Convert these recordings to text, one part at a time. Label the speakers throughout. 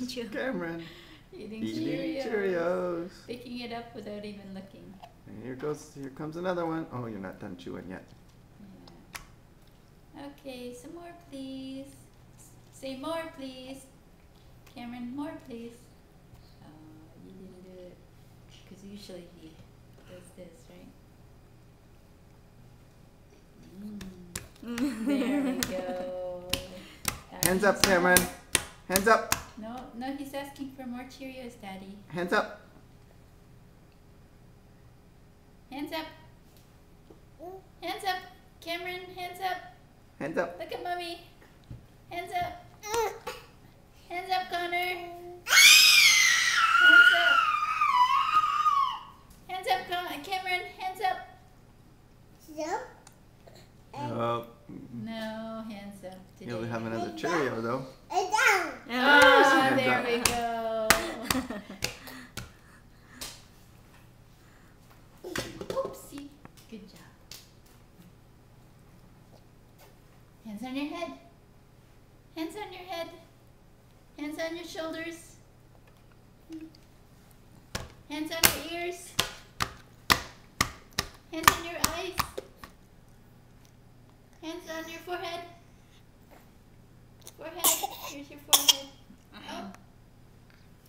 Speaker 1: chew.
Speaker 2: Cameron.
Speaker 3: Eating
Speaker 2: Eating
Speaker 3: Cheerios.
Speaker 2: Cheerios.
Speaker 3: Picking it up without even looking.
Speaker 2: And here comes another one. Oh, you're not done chewing yet.
Speaker 3: Yeah. Okay, some more please. Say more please. Cameron, more please. Oh, you didn't do it. Because usually he does this, right? There we go.
Speaker 2: Hands up, Cameron. Hands up.
Speaker 3: No, he's asking for more Cheerios, Daddy.
Speaker 2: Hands up.
Speaker 3: Hands up. Hands up. Cameron, hands up.
Speaker 2: Hands up.
Speaker 3: Look at Mommy. Hands up. Hands up, Connor. Hands up. Hands up, Cameron. Hands up.
Speaker 2: Oh,
Speaker 3: No, hands up today.
Speaker 2: you'll have another Cheerio though.
Speaker 3: Ah,
Speaker 2: Hands
Speaker 3: there
Speaker 2: up.
Speaker 3: we go. Oopsie. Good job. Hands on your head. Hands on your head. Hands on your shoulders. Hands on your ears. Hands on your eyes. Hands on your forehead. Forehead. Here's your forehead. Oh.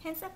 Speaker 1: Hands up.